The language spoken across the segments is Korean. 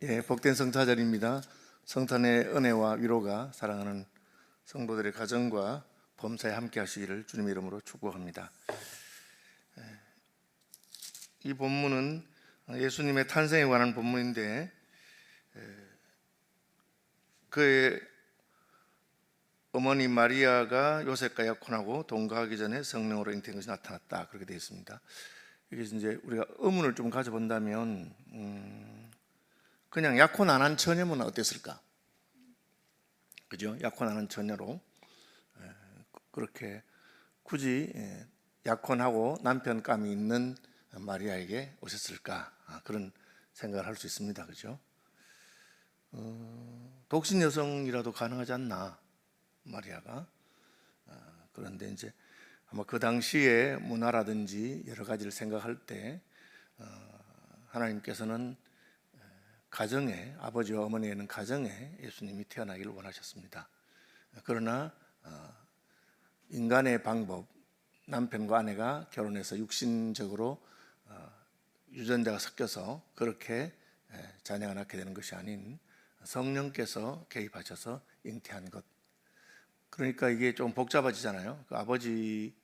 복된 성탄절입니다. 성탄의 은혜와 위로가 사랑하는 성도들의 가정과 범사에 함께 하시기를 주님의 이름으로 축복합니다. 이 본문은 예수님의 탄생에 관한 본문인데, 그의 어머니 마리아가 요셉과 약혼하고 동거하기 전에 성령으로 잉태된 것이 나타났다, 그렇게 되어 있습니다. 이게 이제 우리가 의문을 좀 가져본다면, 그냥 약혼 안 한 처녀면 어땠을까? 그죠? 약혼 안 한 처녀로 그렇게 굳이 약혼하고 남편감이 있는 마리아에게 오셨을까? 그런 생각을 할 수 있습니다. 그죠? 독신 여성이라도 가능하지 않나, 마리아가. 그런데 이제 아마 그 당시의 문화라든지 여러 가지를 생각할 때 하나님께서는 가정에, 아버지와 어머니에는 가정에 예수님이 태어나기를 원하셨습니다. 그러나 인간의 방법, 남편과 아내가 결혼해서 육신적으로 유전자가 섞여서 그렇게 자녀가 낳게 되는 것이 아닌 성령께서 개입하셔서 잉태한 것. 그러니까 이게 좀 복잡해지잖아요. 그 아버지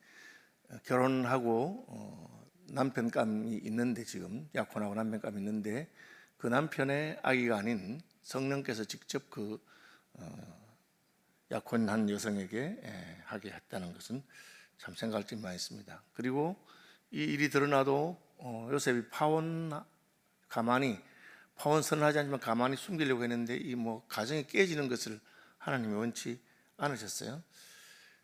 결혼하고 남편감이 있는데, 지금 약혼하고 남편감이 있는데 그 남편의 아기가 아닌 성령께서 직접 그 약혼한 여성에게 하게 했다는 것은 참 생각할 점이 많이 있습니다. 그리고 이 일이 드러나도 요셉이 가만히 파혼 선언하지 않지만 가만히 숨기려고 했는데, 이 가정이 깨지는 것을 하나님이 원치 않으셨어요.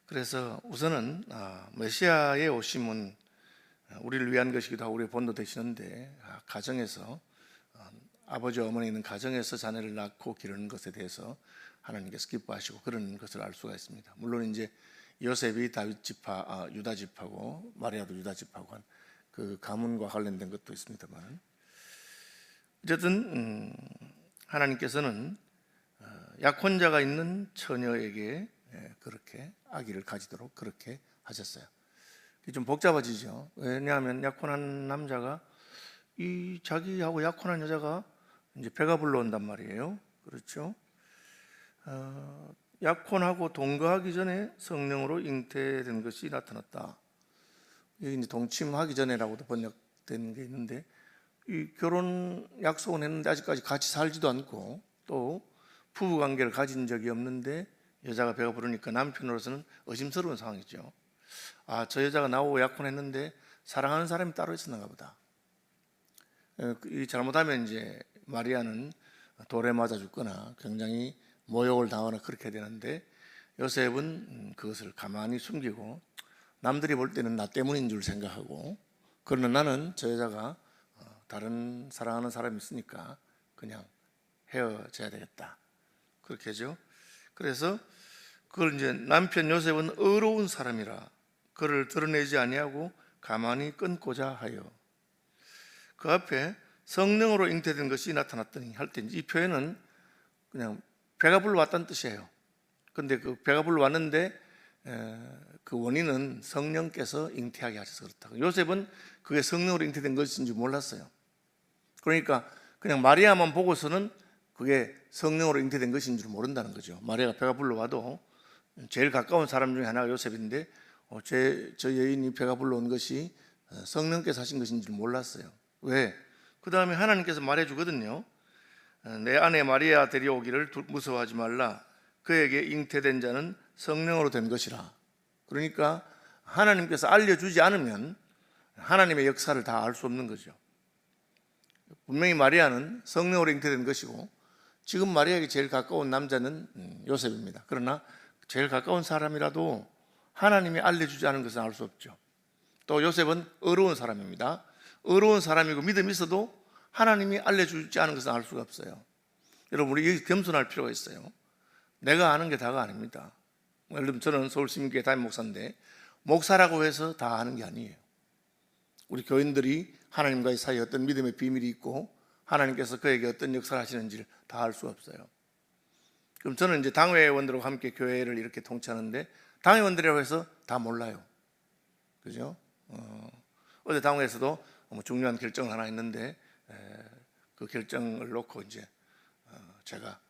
그래서 우선은 메시아의 오심은 우리를 위한 것이기도 하고 우리의 본도 되시는데, 가정에서 아버지와 어머니 있는 가정에서 자녀를 낳고 기르는 것에 대해서 하나님께서 기뻐하시고 그런 것을 알 수가 있습니다. 물론 이제 요셉이 다윗 지파, 유다 지파고 마리아도 유다 지파고 한 그 가문과 관련된 것도 있습니다만, 어쨌든 하나님께서는 약혼자가 있는 처녀에게 그렇게 아기를 가지도록 그렇게 하셨어요. 이게 좀 복잡해지죠. 왜냐하면 약혼한 남자가 이 자기하고 약혼한 여자가 이제 배가 불러온단 말이에요. 그렇죠? 약혼하고 동거하기 전에 성령으로 잉태된 것이 나타났다. 이게 이제 동침하기 전에라고도 번역된 게 있는데, 이 결혼 약속은 했는데 아직까지 같이 살지도 않고 또 부부 관계를 가진 적이 없는데 여자가 배가 부르니까 남편으로서는 의심스러운 상황이죠. 저 여자가 나오고 약혼했는데 사랑하는 사람이 따로 있었나 보다. 잘못하면 이제 마리아는 돌에 맞아 죽거나 굉장히 모욕을 당하거나 그렇게 되는데, 요셉은 그것을 가만히 숨기고 남들이 볼 때는 나 때문인 줄 생각하고, 그러나 나는 저 여자가 다른 사랑하는 사람이 있으니까 그냥 헤어져야 되겠다, 그렇게 하죠. 그래서 그걸 이제 남편 요셉은 의로운 사람이라 그를 드러내지 아니하고 가만히 끊고자 하여, 그 앞에 성령으로 잉태된 것이 나타났더니 할 때, 이 표현은 그냥 배가 불러왔다는 뜻이에요. 그런데 그 배가 불러왔는데 그 원인은 성령께서 잉태하게 하셔서 그렇다. 요셉은 그게 성령으로 잉태된 것인지 몰랐어요. 그러니까 그냥 마리아만 보고서는 그게 성령으로 잉태된 것인 줄 모른다는 거죠. 마리아가 배가 불러와도 제일 가까운 사람 중에 하나가 요셉인데 저 여인이 배가 불러온 것이 성령께서 하신 것인 줄 몰랐어요. 왜? 그 다음에 하나님께서 말해주거든요. 내 아내 마리아 데려오기를 무서워하지 말라. 그에게 잉태된 자는 성령으로 된 것이라. 그러니까 하나님께서 알려주지 않으면 하나님의 역사를 다 알 수 없는 거죠. 분명히 마리아는 성령으로 잉태된 것이고, 지금 마리아에게 제일 가까운 남자는 요셉입니다. 그러나 제일 가까운 사람이라도 하나님이 알려주지 않은 것은 알 수 없죠. 또 요셉은 의로운 사람입니다. 의로운 사람이고 믿음이 있어도 하나님이 알려주지 않은 것은 알 수가 없어요. 여러분, 우리 여기 겸손할 필요가 있어요. 내가 아는 게 다가 아닙니다. 예를 들면 저는 서울시민교회 담임 목사인데 목사라고 해서 다 아는 게 아니에요. 우리 교인들이 하나님과의 사이에 어떤 믿음의 비밀이 있고 하나님께서 그에게 어떤 역사를 하시는지를 다 알 수 없어요. 그럼 저는 이제 당회원들과 함께 교회를 이렇게 통치하는데 당회원들이라고 해서 다 몰라요. 그죠? 어제 당회에서도 중요한 결정을 하나 했는데 그 결정을 놓고 이제 제가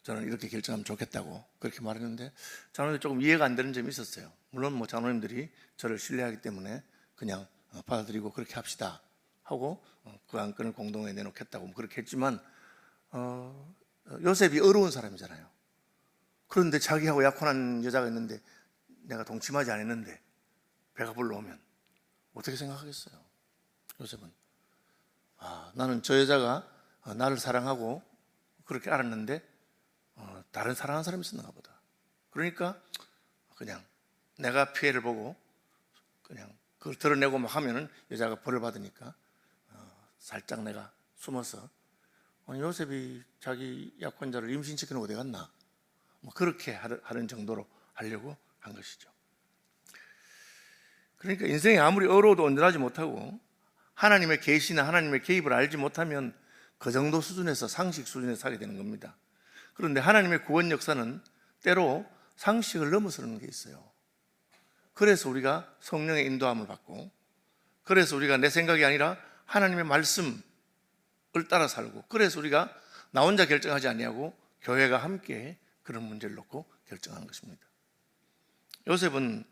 저는 이렇게 결정하면 좋겠다고 그렇게 말했는데 장로님들 조금 이해가 안 되는 점이 있었어요. 물론 뭐 장로님들이 저를 신뢰하기 때문에 그냥 받아들이고 그렇게 합시다 하고 그 안건을 공동에 내놓겠다고 그렇게 했지만 요셉이 어려운 사람이잖아요. 그런데 자기하고 약혼한 여자가 있는데 내가 동침하지 않았는데 배가 불러오면 어떻게 생각하겠어요? 요셉은 나는 저 여자가 나를 사랑하고 그렇게 알았는데 다른 사랑하는 사람이 있었나 보다. 그러니까 그냥 내가 피해를 보고 그냥 그걸 드러내고 막 하면은 여자가 벌을 받으니까 살짝 내가 숨어서 요셉이 자기 약혼자를 임신시키는 어디 갔나 뭐 그렇게 하는 정도로 하려고 한 것이죠. 그러니까 인생이 아무리 어려워도 온전하지 못하고 하나님의 계시나 하나님의 개입을 알지 못하면 그 정도 수준에서 상식 수준에서 살게 되는 겁니다. 그런데 하나님의 구원 역사는 때로 상식을 넘어서는 게 있어요. 그래서 우리가 성령의 인도함을 받고, 그래서 우리가 내 생각이 아니라 하나님의 말씀을 따라 살고, 그래서 우리가 나 혼자 결정하지 아니하고 교회가 함께 그런 문제를 놓고 결정하는 것입니다. 요셉은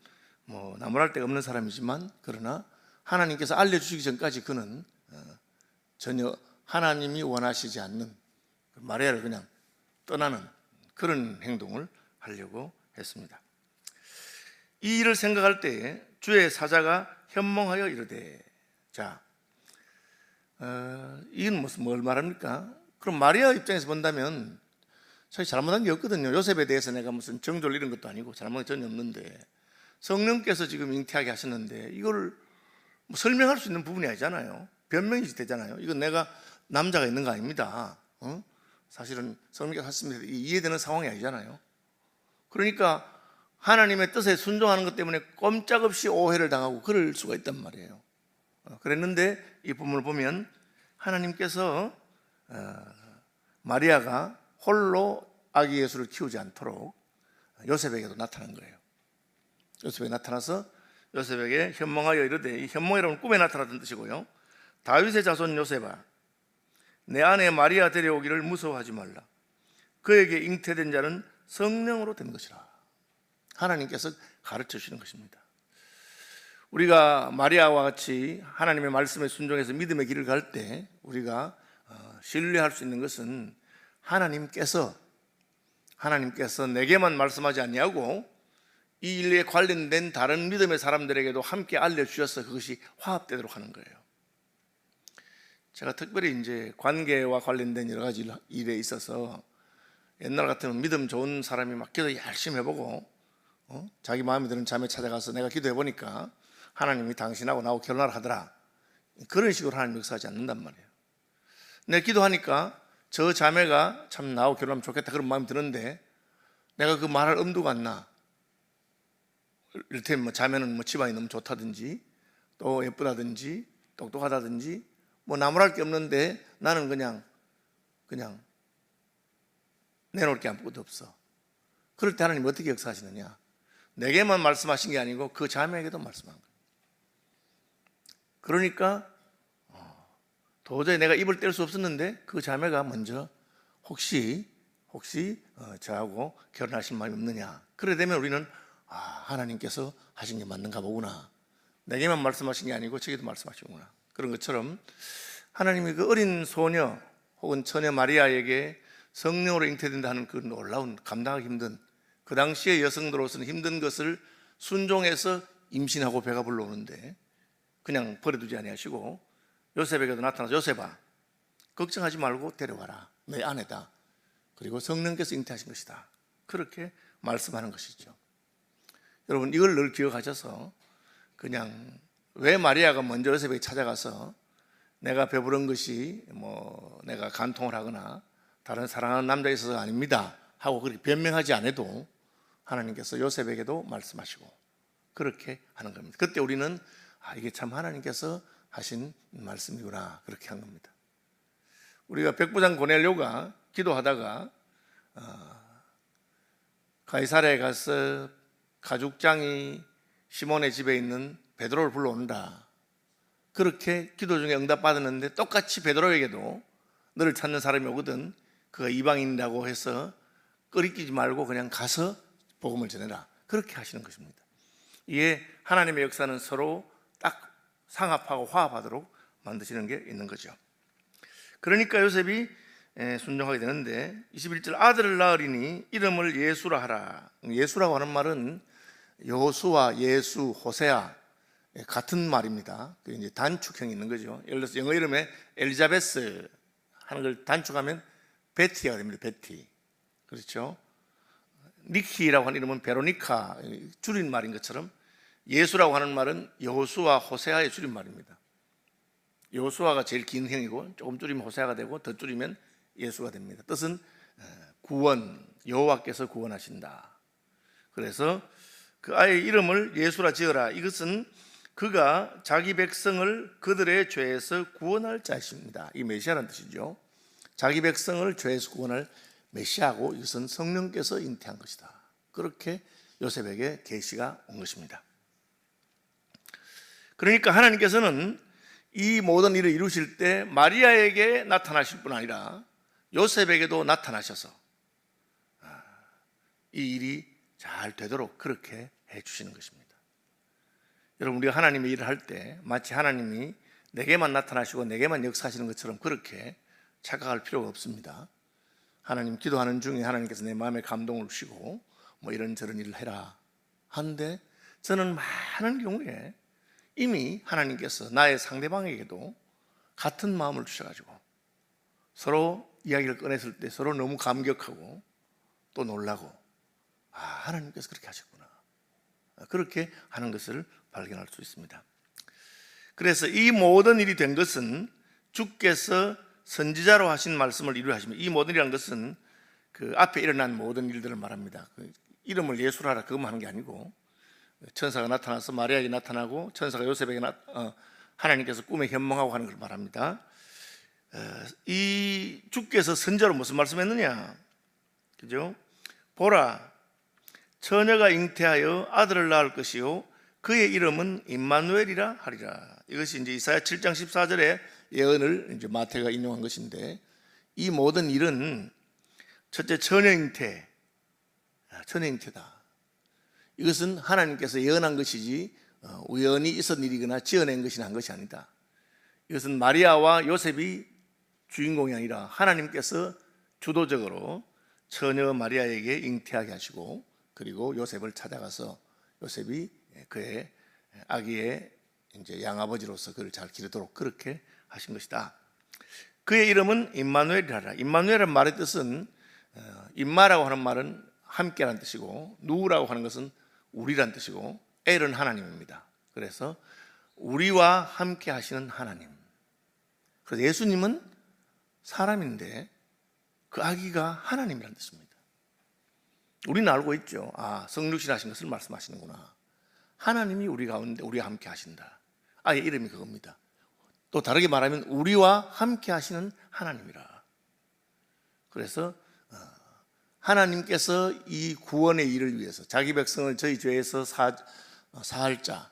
뭐 나무랄 데가 없는 사람이지만 그러나 하나님께서 알려주시기 전까지 그는 전혀 하나님이 원하시지 않는 마리아를 그냥 떠나는 그런 행동을 하려고 했습니다. 이 일을 생각할 때에 주의 사자가 현몽하여 이르되, 자, 이건 무슨 뭘 말합니까? 그럼 마리아 입장에서 본다면 사실 잘못한 게 없거든요. 요셉에 대해서 내가 무슨 정죄를 이런 것도 아니고 잘못한 게 전혀 없는데 성령께서 지금 잉태하게 하셨는데 이걸 뭐 설명할 수 있는 부분이 아니잖아요. 변명이 되잖아요. 이건 내가 남자가 있는 거 아닙니다. 사실은 성령께서 하셨습니다. 이해되는 상황이 아니잖아요. 그러니까 하나님의 뜻에 순종하는 것 때문에 꼼짝없이 오해를 당하고 그럴 수가 있단 말이에요. 그랬는데 이 본문을 보면 하나님께서 마리아가 홀로 아기 예수를 키우지 않도록 요셉에게도 나타난 거예요. 요셉에게 나타나서 요셉에게 현몽하여 이르되, 이 현몽이라는 꿈에 나타났던 뜻이고요. 다윗의 자손 요셉아, 내 아내 마리아 데려오기를 무서워하지 말라. 그에게 잉태된 자는 성령으로 된 것이라. 하나님께서 가르쳐 주시는 것입니다. 우리가 마리아와 같이 하나님의 말씀에 순종해서 믿음의 길을 갈 때 우리가 신뢰할 수 있는 것은 하나님께서 내게만 말씀하지 아니하고 이 일에 관련된 다른 믿음의 사람들에게도 함께 알려주셔서 그것이 화합되도록 하는 거예요. 제가 특별히 이제 관계와 관련된 여러 가지 일에 있어서 옛날 같으면 믿음 좋은 사람이 막 기도 열심히 해보고 자기 마음에 드는 자매 찾아가서 내가 기도해보니까 하나님이 당신하고 나하고 결혼하라 하더라. 그런 식으로 하나님 역사하지 않는단 말이에요. 내가 기도하니까 저 자매가 참 나하고 결혼하면 좋겠다 그런 마음이 드는데 내가 그 말할 엄두가 안 나. 이를테면 뭐 자매는 뭐 집안이 너무 좋다든지 또 예쁘다든지 똑똑하다든지 뭐 나무랄 게 없는데 나는 그냥 내놓을 게 아무것도 없어. 그럴 때 하나님 어떻게 역사하시느냐? 내게만 말씀하신 게 아니고 그 자매에게도 말씀한 거예요. 그러니까 도저히 내가 입을 뗄 수 없었는데 그 자매가 먼저 혹시 저하고 결혼하실 마음이 없느냐? 그래 되면 우리는 하나님께서 하신 게 맞는가 보구나. 내게만 말씀하신 게 아니고 저기도 말씀하시구나. 그런 것처럼 하나님이 그 어린 소녀 혹은 처녀 마리아에게 성령으로 잉태된다는 그 놀라운 감당하기 힘든 그 당시의 여성들로서는 힘든 것을 순종해서 임신하고 배가 불러오는데 그냥 버려두지 아니하시고 요셉에게도 나타나서 요셉아 걱정하지 말고 데려와라. 내 아내다. 그리고 성령께서 잉태하신 것이다. 그렇게 말씀하는 것이죠. 여러분 이걸 늘 기억하셔서 그냥 왜 마리아가 먼저 요셉에게 찾아가서 내가 배부른 것이 뭐 내가 간통을 하거나 다른 사랑하는 남자에 있어서 아닙니다 하고 그렇게 변명하지 않아도 하나님께서 요셉에게도 말씀하시고 그렇게 하는 겁니다. 그때 우리는 이게 참 하나님께서 하신 말씀이구나 그렇게 한 겁니다. 우리가 백부장 고넬료가 기도하다가 가이사랴에 가서 가죽장이 시몬의 집에 있는 베드로를 불러온다. 그렇게 기도 중에 응답받았는데 똑같이 베드로에게도 너를 찾는 사람이 오거든 그가 이방인이라고 해서 꺼리끼지 말고 그냥 가서 복음을 전해라. 그렇게 하시는 것입니다. 이에 하나님의 역사는 서로 딱 상합하고 화합하도록 만드시는 게 있는 거죠. 그러니까 요셉이 순종하게 되는데 21절 아들을 낳으리니 이름을 예수라 하라. 예수라고 하는 말은 여호수아, 예수, 호세아 같은 말입니다. 그 이제 단축형이 있는 거죠. 예를 들어서 영어 이름에 엘리자베스 하는 걸 단축하면 베티가 됩니다. 베티. 그렇죠? 니키라고 하는 이름은 베로니카 줄임말인 것처럼 예수라고 하는 말은 여호수아, 호세아의 줄임말입니다. 여호수아가 제일 긴 형이고 조금 줄이면 호세아가 되고 더 줄이면 예수가 됩니다. 뜻은 구원, 여호와께서 구원하신다. 그래서 그 아이의 이름을 예수라 지어라. 이것은 그가 자기 백성을 그들의 죄에서 구원할 자이십니다. 이 메시아라는 뜻이죠. 자기 백성을 죄에서 구원할 메시아고 이것은 성령께서 잉태한 것이다. 그렇게 요셉에게 계시가 온 것입니다. 그러니까 하나님께서는 이 모든 일을 이루실 때 마리아에게 나타나실 뿐 아니라 요셉에게도 나타나셔서 이 일이 잘 되도록 그렇게 해 주시는 것입니다. 여러분, 우리가 하나님의 일을 할 때 마치 하나님이 내게만 나타나시고 내게만 역사하시는 것처럼 그렇게 착각할 필요가 없습니다. 하나님 기도하는 중에 하나님께서 내 마음에 감동을 주시고 뭐 이런저런 일을 해라 하는데 저는 많은 경우에 이미 하나님께서 나의 상대방에게도 같은 마음을 주셔가지고 서로 이야기를 꺼냈을 때 서로 너무 감격하고 또 놀라고 하나님께서 그렇게 하셨구나 그렇게 하는 것을 발견할 수 있습니다. 그래서 이 모든 일이 된 것은 주께서 선지자로 하신 말씀을 이루려 하시면 이 모든 일이라는 것은 그 앞에 일어난 모든 일들을 말합니다. 그 이름을 예수라 하라 그것만 하는 게 아니고 천사가 나타나서 마리아에게 나타나고 천사가 요셉에게 하나님께서 꿈에 현몽하고 하는 걸 말합니다. 이 주께서 선지자로 무슨 말씀했느냐? 그죠? 보라, 처녀가 잉태하여 아들을 낳을 것이요 그의 이름은 임마누엘이라 하리라. 이것이 이제 이사야 7장 14절의 예언을 이제 마태가 인용한 것인데 이 모든 일은 첫째 처녀 잉태다. 이것은 하나님께서 예언한 것이지 우연히 있었던 일이거나 지어낸 것이나 한 것이 아니다. 이것은 마리아와 요셉이 주인공이 아니라 하나님께서 주도적으로 처녀 마리아에게 잉태하게 하시고 그리고 요셉을 찾아가서 요셉이 그의 아기의 이제 양아버지로서 그를 잘 기르도록 그렇게 하신 것이다. 그의 이름은 임마누엘이라. 임마누엘이라는 말의 뜻은 임마라고 하는 말은 함께라는 뜻이고 누라고 하는 것은 우리란 뜻이고 엘은 하나님입니다. 그래서 우리와 함께 하시는 하나님. 그래서 예수님은 사람인데 그 아기가 하나님이라는 뜻입니다. 우리는 알고 있죠. 성육신 하신 것을 말씀하시는구나. 하나님이 우리 가운데 우리와 함께 하신다. 아예 이름이 그겁니다. 또 다르게 말하면 우리와 함께 하시는 하나님이라. 그래서 하나님께서 이 구원의 일을 위해서 자기 백성을 저희 죄에서 사할 자,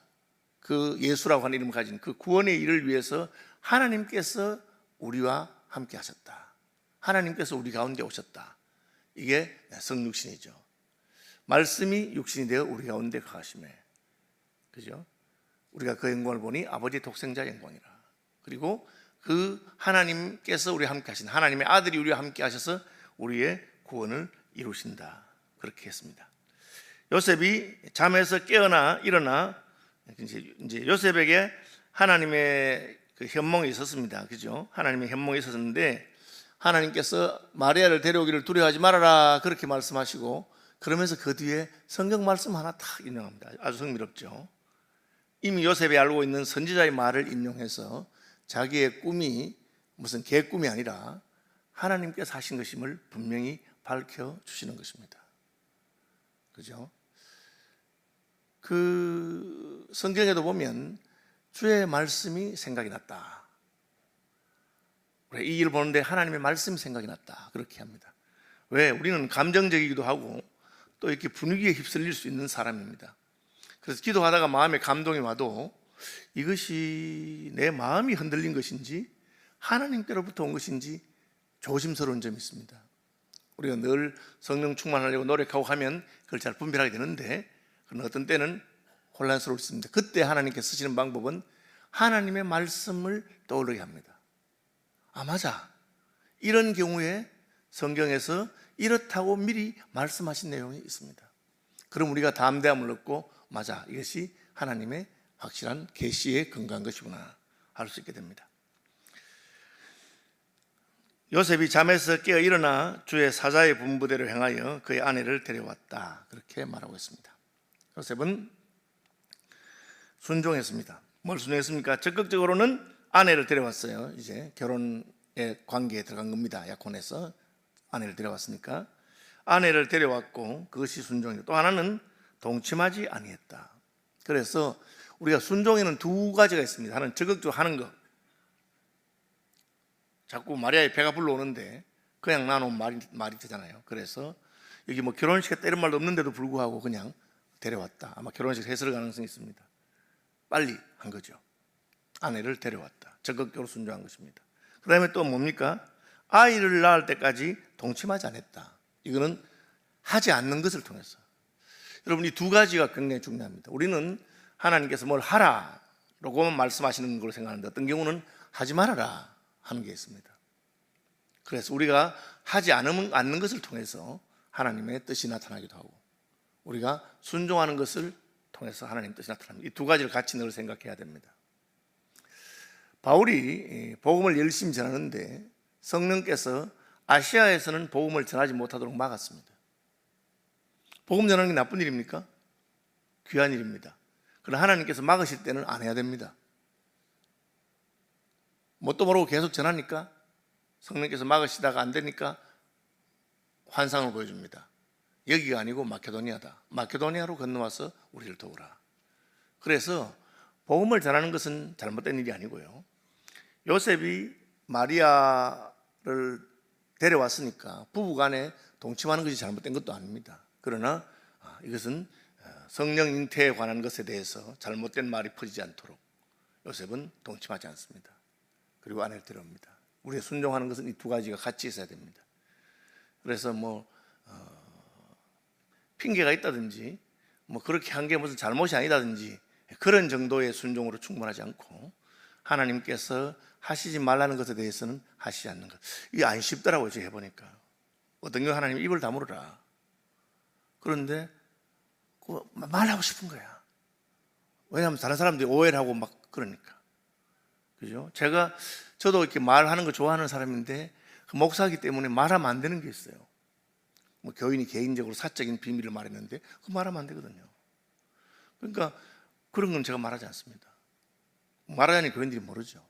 그 예수라고 하는 이름을 가진 그 구원의 일을 위해서 하나님께서 우리와 함께 하셨다. 하나님께서 우리 가운데 오셨다. 이게 성육신이죠. 말씀이 육신이 되어 우리 가운데 거하심에, 그죠? 우리가 그 영광을 보니 아버지의 독생자 영광이라. 그리고 그 하나님께서 우리와 함께 하신 하나님의 아들이 우리와 함께 하셔서 우리의 구원을 이루신다. 그렇게 했습니다. 요셉이 잠에서 깨어나 일어나 이제 요셉에게 하나님의 그 현몽이 있었습니다. 그죠? 하나님의 현몽이 있었는데 하나님께서 마리아를 데려오기를 두려워하지 말아라 그렇게 말씀하시고 그러면서 그 뒤에 성경 말씀 하나 탁 인용합니다. 아주 흥미롭죠. 이미 요셉이 알고 있는 선지자의 말을 인용해서 자기의 꿈이 무슨 개꿈이 아니라 하나님께서 하신 것임을 분명히 밝혀주시는 것입니다. 그죠? 그 성경에도 보면 주의 말씀이 생각이 났다. 이 일을 보는데 하나님의 말씀이 생각이 났다. 그렇게 합니다. 왜? 우리는 감정적이기도 하고 또 이렇게 분위기에 휩쓸릴 수 있는 사람입니다. 그래서 기도하다가 마음에 감동이 와도 이것이 내 마음이 흔들린 것인지 하나님께로부터 온 것인지 조심스러운 점이 있습니다. 우리가 늘 성령 충만하려고 노력하고 하면 그걸 잘 분별하게 되는데, 그러나 어떤 때는 혼란스러울 수 있습니다. 그때 하나님께서 쓰시는 방법은 하나님의 말씀을 떠오르게 합니다. 아, 맞아, 이런 경우에 성경에서 이렇다고 미리 말씀하신 내용이 있습니다. 그럼 우리가 담대함을 얻고, 맞아, 이것이 하나님의 확실한 계시에 근거한 것이구나 할 수 있게 됩니다. 요셉이 잠에서 깨어 일어나 주의 사자의 분부대로 행하여 그의 아내를 데려왔다, 그렇게 말하고 있습니다. 요셉은 순종했습니다. 뭘 순종했습니까? 적극적으로는 아내를 데려왔어요. 이제 결혼의 관계에 들어간 겁니다. 약혼해서 아내를 데려왔으니까 아내를 데려왔고, 그것이 순종이고, 또 하나는 동침하지 아니했다. 그래서 우리가 순종에는 두 가지가 있습니다. 하나는 적극적으로 하는 것. 자꾸 마리아의 배가 불러오는데 그냥 나놓은 말이 되잖아요. 그래서 여기 뭐 결혼식 했다 이런 말도 없는데도 불구하고 그냥 데려왔다. 아마 결혼식 했을 가능성이 있습니다. 빨리 한 거죠. 아내를 데려왔다. 적극적으로 순종한 것입니다. 그 다음에 또 뭡니까? 아이를 낳을 때까지 동침하지 않았다. 이거는 하지 않는 것을 통해서. 여러분, 이 두 가지가 굉장히 중요합니다. 우리는 하나님께서 뭘 하라라고만 말씀하시는 걸로 생각하는데, 어떤 경우는 하지 말아라 하는 게 있습니다. 그래서 우리가 하지 않는 것을 통해서 하나님의 뜻이 나타나기도 하고, 우리가 순종하는 것을 통해서 하나님의 뜻이 나타납니다. 이 두 가지를 같이 늘 생각해야 됩니다. 바울이 복음을 열심히 전하는데 성령께서 아시아에서는 복음을 전하지 못하도록 막았습니다. 복음 전하는 게 나쁜 일입니까? 귀한 일입니다. 그러나 하나님께서 막으실 때는 안 해야 됩니다. 뭣도 모르고 계속 전하니까, 성령께서 막으시다가 안 되니까 환상을 보여줍니다. 여기가 아니고 마케도니아다. 마케도니아로 건너와서 우리를 도우라. 그래서 복음을 전하는 것은 잘못된 일이 아니고요, 요셉이 마리아를 데려왔으니까 부부간에 동침하는 것이 잘못된 것도 아닙니다. 그러나 이것은 성령 잉태에 관한 것에 대해서 잘못된 말이 퍼지지 않도록 요셉은 동침하지 않습니다. 그리고 아내를 데려옵니다. 우리가 순종하는 것은 이 두 가지가 같이 있어야 됩니다. 그래서 핑계가 있다든지 그렇게 한 게 무슨 잘못이 아니다든지 그런 정도의 순종으로 충분하지 않고, 하나님께서 하시지 말라는 것에 대해서는 하시지 않는 것, 이게 안 쉽더라고요. 제가 해보니까 어떤 경우 하나님 입을 다물어라, 그런데 말하고 싶은 거야. 왜냐하면 다른 사람들이 오해를 하고 막 그러니까. 그죠? 저도 이렇게 말하는 거 좋아하는 사람인데, 그 목사이기 때문에 말하면 안 되는 게 있어요. 교인이 개인적으로 사적인 비밀을 말했는데 그거 말하면 안 되거든요. 그러니까 그런 건 제가 말하지 않습니다. 말하자니 교인들이 모르죠.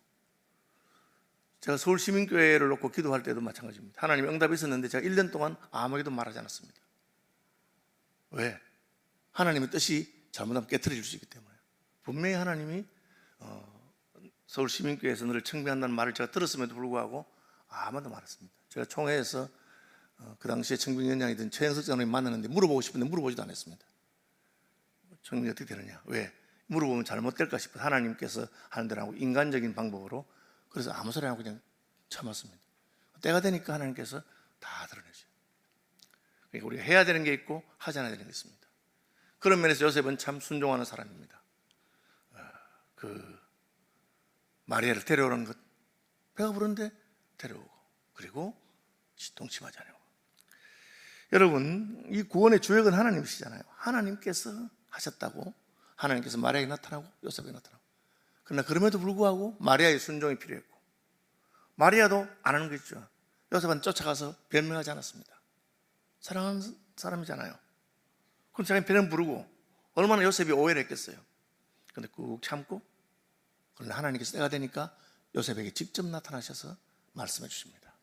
제가 서울시민교회를 놓고 기도할 때도 마찬가지입니다. 하나님 응답이 있었는데 제가 1년 동안 아무에게도 말하지 않았습니다. 왜? 하나님의 뜻이 잘못하면 깨트려질 수 있기 때문에. 분명히 하나님이 서울시민교회에서 너를 청빙한다는 말을 제가 들었음에도 불구하고 아무도 말했습니다. 제가 총회에서 그 당시에 청빙위원장이던 최영석 장로님 만났는데 물어보고 싶은데 물어보지도 않았습니다. 청빙이 어떻게 되느냐, 왜? 물어보면 잘못될까 싶어서 하나님께서 하는 대로 하고 인간적인 방법으로, 그래서 아무 소리 안 하고 그냥 참았습니다. 때가 되니까 하나님께서 다 드러내죠. 그러니까 우리가 해야 되는 게 있고 하지 않아야 되는 게 있습니다. 그런 면에서 요셉은 참 순종하는 사람입니다. 마리아를 데려오는 것, 배가 부른데 데려오고, 그리고 동침하지 않아요. 여러분, 이 구원의 주역은 하나님이시잖아요. 하나님께서 하셨다고, 하나님께서 마리아에게 나타나고 요셉에게 나타나고. 그러나 그럼에도 불구하고 마리아의 순종이 필요했고, 마리아도 안 하는 거 있죠. 요셉은 쫓아가서 변명하지 않았습니다. 사랑하는 사람이잖아요. 그럼 자기는 배는 부르고 얼마나 요셉이 오해를 했겠어요. 그런데 꾹 참고, 그러나 하나님께서 때가 되니까 요셉에게 직접 나타나셔서 말씀해 주십니다.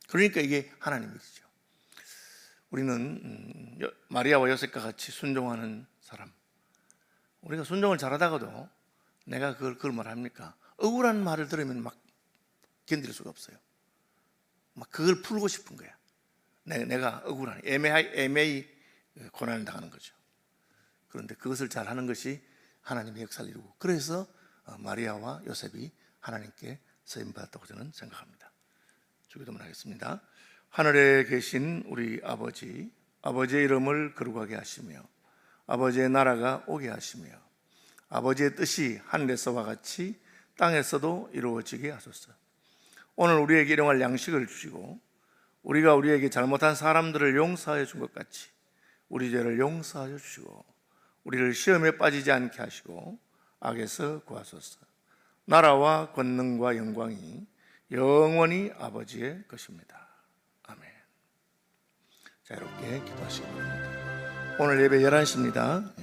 그러니까 이게 하나님 일이죠. 우리는 마리아와 요셉과 같이 순종하는 사람, 우리가 순종을 잘하다가도 내가 그걸 말합니까? 억울한 말을 들으면 막 견딜 수가 없어요. 막 그걸 풀고 싶은 거야. 내가 억울한, 애매히 고난을 당하는 거죠. 그런데 그것을 잘하는 것이 하나님의 역사를 이루고, 그래서 마리아와 요셉이 하나님께 쓰임받았다고 저는 생각합니다. 주기도문 하겠습니다. 하늘에 계신 우리 아버지, 아버지의 이름을 거룩하게 하시며 아버지의 나라가 오게 하시며 아버지의 뜻이 하늘에서와 같이 땅에서도 이루어지게 하소서. 오늘 우리에게 일용할 양식을 주시고 우리가 우리에게 잘못한 사람들을 용서하여 준 것 같이 우리 죄를 용서하여 주시고 우리를 시험에 빠지지 않게 하시고 악에서 구하소서. 나라와 권능과 영광이 영원히 아버지의 것입니다. 아멘. 자, 이렇게 기도하시기 바랍니다. 오늘 예배 11시입니다.